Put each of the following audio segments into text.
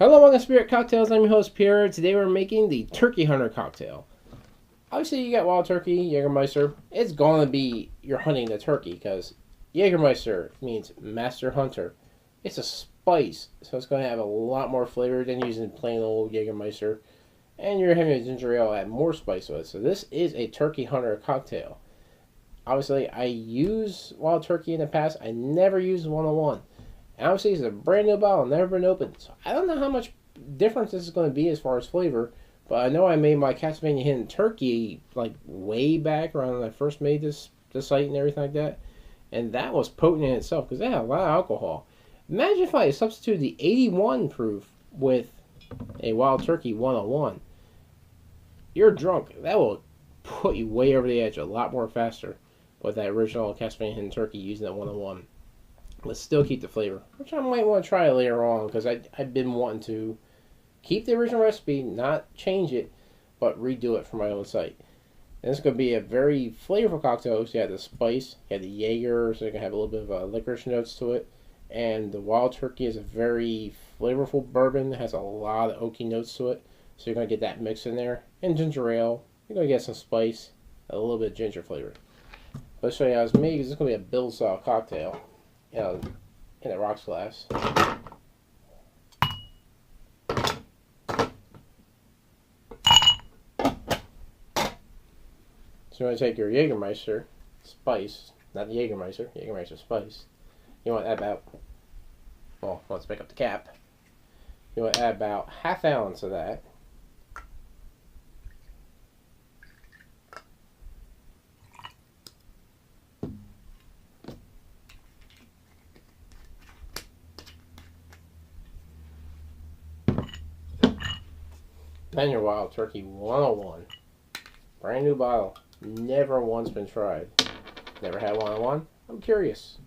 Hello, welcome to Spirit Cocktails. I'm your host, Pierre. Today we're making the Turkey Hunter cocktail. Obviously, you got Wild Turkey, Jagermeister. It's going to be you're hunting the turkey because Jagermeister means Master Hunter. It's a spice, so it's going to have a lot more flavor than using plain old Jagermeister. And you're having a ginger ale add more spice to it. So this is a Turkey Hunter cocktail. Obviously, I use Wild Turkey in the past. I never used 101. Obviously, it's a brand new bottle, never been opened. So I don't know how much difference this is going to be as far as flavor, but I know I made my Castlevania Hidden Turkey like way back around when I first made this site and everything like that, and that was potent in itself because it had a lot of alcohol. Imagine if I substituted the 81 proof with a Wild Turkey 101. You're drunk. That will put you way over the edge a lot more faster with that original Castlevania Hidden Turkey using that 101. But still keep the flavor, which I might want to try later on because I've been wanting to keep the original recipe, not change it, but redo it for my own site. And it's going to be a very flavorful cocktail. So you have the spice, you have the Jaeger, so you can have a little bit of licorice notes to it. And the Wild Turkey is a very flavorful bourbon. It has a lot of oaky notes to it. So you're going to get that mix in there. And ginger ale, you're going to get some spice, a little bit of ginger flavor. Let's show you how it's made because it's going to be a build style cocktail. In a rocks glass. So you want to take your Jagermeister Spice, not the Jagermeister Spice. You want to add about, well, let's pick up the cap. You want to add about ½ ounce of that. Then your Wild Turkey 101. Brand new bottle. Never once been tried. Never had 101? I'm curious.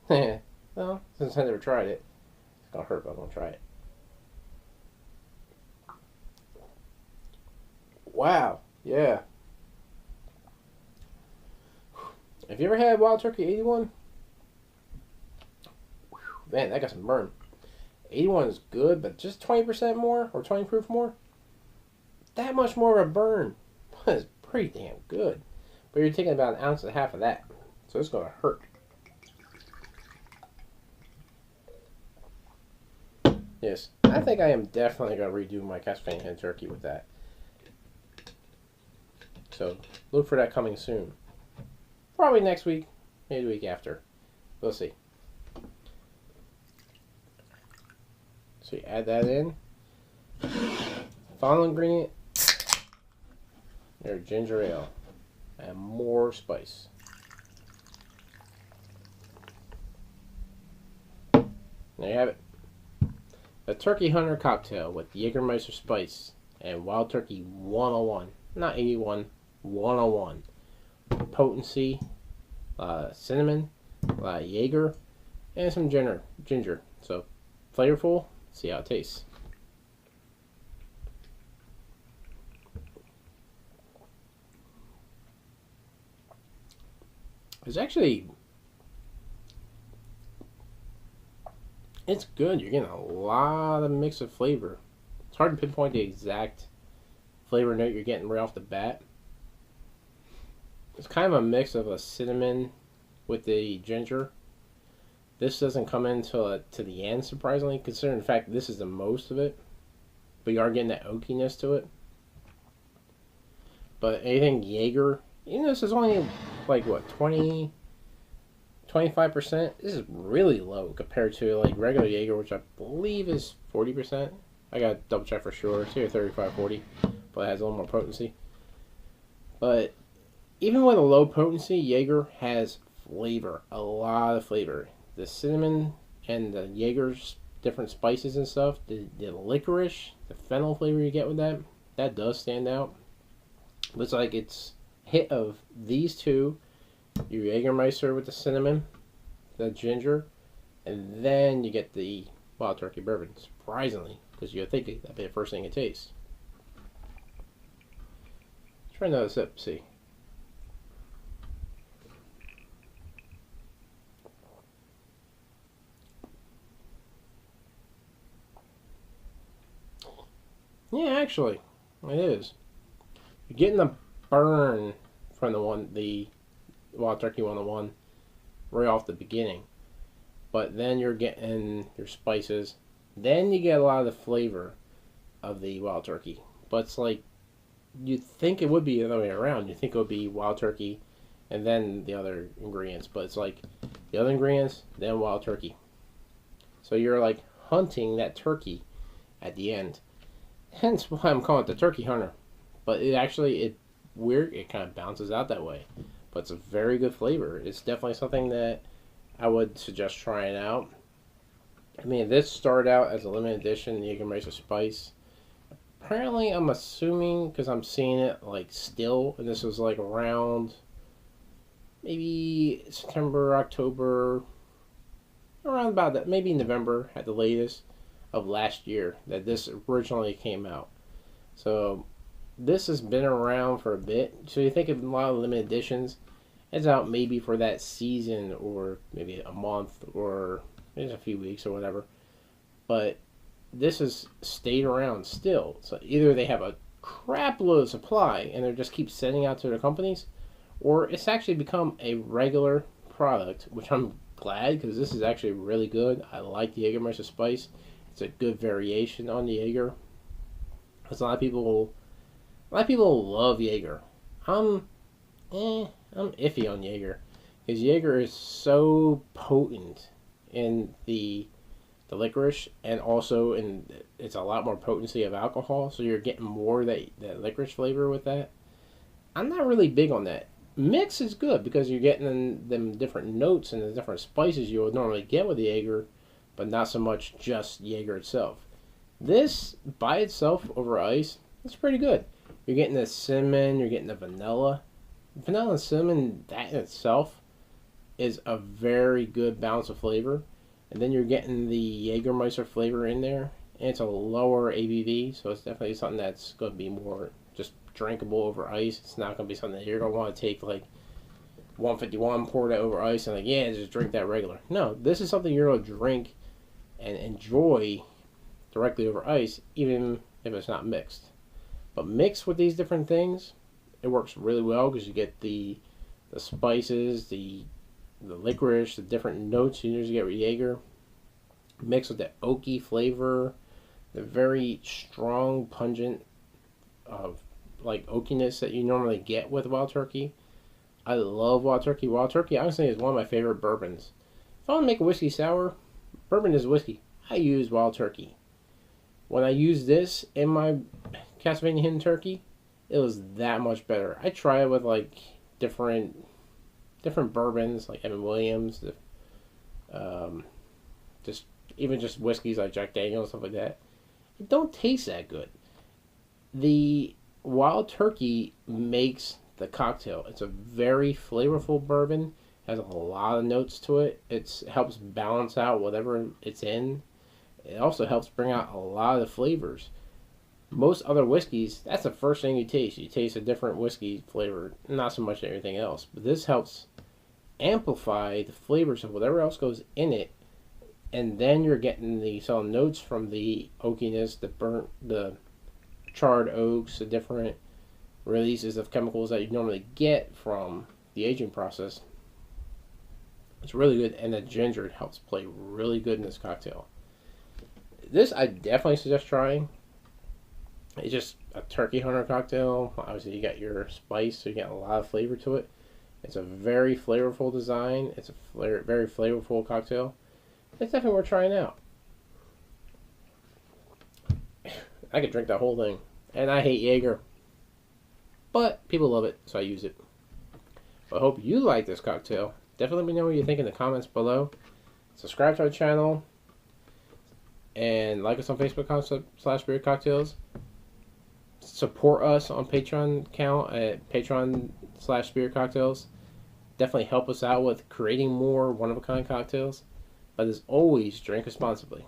Well, since I never tried it, it's gonna hurt, but I'm gonna try it. Wow. Yeah. Have you ever had Wild Turkey 81? Man, that got some burn. 81 is good, but just 20% more, or 20 proof more, that much more of a burn. That's pretty damn good. But you're taking about 1.5 ounces of that, so it's going to hurt. Yes, I think I am definitely going to redo my Castlevania Hidden Turkey with that. So look for that coming soon. Probably next week, maybe the week after. We'll see. So you add that in. Final ingredient, your ginger ale. And more spice. There you have it. The Turkey Hunter cocktail with Jagermeister Spice and Wild Turkey 101. Not 81, 101. Potency, cinnamon, Jaeger, and some ginger. So flavorful. See how it tastes. It's good. You're getting a lot of mix of flavor. It's hard to pinpoint the exact flavor note you're getting right off the bat. It's kind of a mix of a cinnamon with the ginger. This doesn't come in to the end, surprisingly, considering the fact that this is the most of it. But you are getting that oakiness to it. But anything Jaeger, this is only like, what, 20, 25%? This is really low compared to like regular Jaeger, which I believe is 40%. I gotta double check for sure. It's either 35, 40, but it has a little more potency. But even with a low potency, Jaeger has flavor, a lot of flavor. The cinnamon and the Jaeger's different spices and stuff, the licorice, the fennel flavor you get with that does stand out. Looks like it's a hit of these two, your Jagermeister with the cinnamon, the ginger, and then you get the Wild Turkey Bourbon, surprisingly, because you think that'd be the first thing it tastes. Try another sip, see. Yeah, actually, it is. You're getting the burn from the Wild Turkey 101 right off the beginning. But then you're getting your spices. Then you get a lot of the flavor of the Wild Turkey. But it's like, you'd think it would be the other way around. You think it would be Wild Turkey and then the other ingredients. But it's like, the other ingredients, then Wild Turkey. So you're like hunting that turkey at the end. Hence why I'm calling it the Turkey Hunter. But it weird, it kind of bounces out that way. But it's a very good flavor. It's definitely something that I would suggest trying out. I mean, this started out as a limited edition Jagermeister Spice. Apparently, I'm assuming, because I'm seeing it like still, and this was like around maybe September, October, around about that, maybe November at the latest of last year that this originally came out. So this has been around for a bit. So you think of a lot of limited editions, it's out maybe for that season or maybe a month or maybe a few weeks or whatever. But this has stayed around still. So either they have a crap load of supply and they just keep sending out to their companies, or it's actually become a regular product, which I'm glad because this is actually really good. I like the Jagermeister Spice. It's a good variation on the Jaeger. Because a lot of people love Jaeger. I'm iffy on Jaeger because Jaeger is so potent in the licorice, and also it's a lot more potency of alcohol, so you're getting more that licorice flavor with that. I'm not really big on that. Mix is good because you're getting them different notes and the different spices you would normally get with the Jaeger, but not so much just Jaeger itself. This by itself over ice, it's pretty good. You're getting the cinnamon, you're getting the vanilla. Vanilla and cinnamon, that in itself is a very good balance of flavor. And then you're getting the Jagermeister flavor in there. And it's a lower ABV, so it's definitely something that's going to be more just drinkable over ice. It's not going to be something that you're going to want to take like 151, pour that over ice, and like, yeah, just drink that regular. No, this is something you're going to drink and enjoy directly over ice, even if it's not mixed. But mixed with these different things, it works really well because you get the spices, the licorice, the different notes you usually get with Jaeger, mixed with the oaky flavor, the very strong, pungent, like oakiness that you normally get with Wild Turkey. I love Wild Turkey. Wild Turkey, honestly, is one of my favorite bourbons. If I want to make a whiskey sour, bourbon is whiskey. I use Wild Turkey. When I use this in my Castlevania Hidden Turkey, it was that much better. I try it with like different bourbons, like Evan Williams, just whiskeys like Jack Daniels, stuff like that. It don't taste that good. The Wild Turkey makes the cocktail. It's a very flavorful bourbon. Has a lot of notes to it. It helps balance out whatever it's in. It also helps bring out a lot of the flavors. Most other whiskeys, that's the first thing you taste. You taste a different whiskey flavor, not so much everything else. But this helps amplify the flavors of whatever else goes in it, and then you're getting the subtle notes from the oakiness, the charred oaks, the different releases of chemicals that you normally get from the aging process. It's really good, and the ginger helps play really good in this cocktail. This I definitely suggest trying. It's just a turkey hunter cocktail. Obviously, you got your spice, so you get a lot of flavor to it. It's a very flavorful design. It's a very flavorful cocktail. It's definitely worth trying out. I could drink that whole thing. And I hate Jaeger. But people love it, so I use it. I hope you like this cocktail. Definitely let me know what you think in the comments below. Subscribe to our channel. And like us on Facebook /Spirit Cocktails. Support us on Patreon account at Patreon/Spirit Cocktails. Definitely help us out with creating more one-of-a-kind cocktails. But as always, drink responsibly.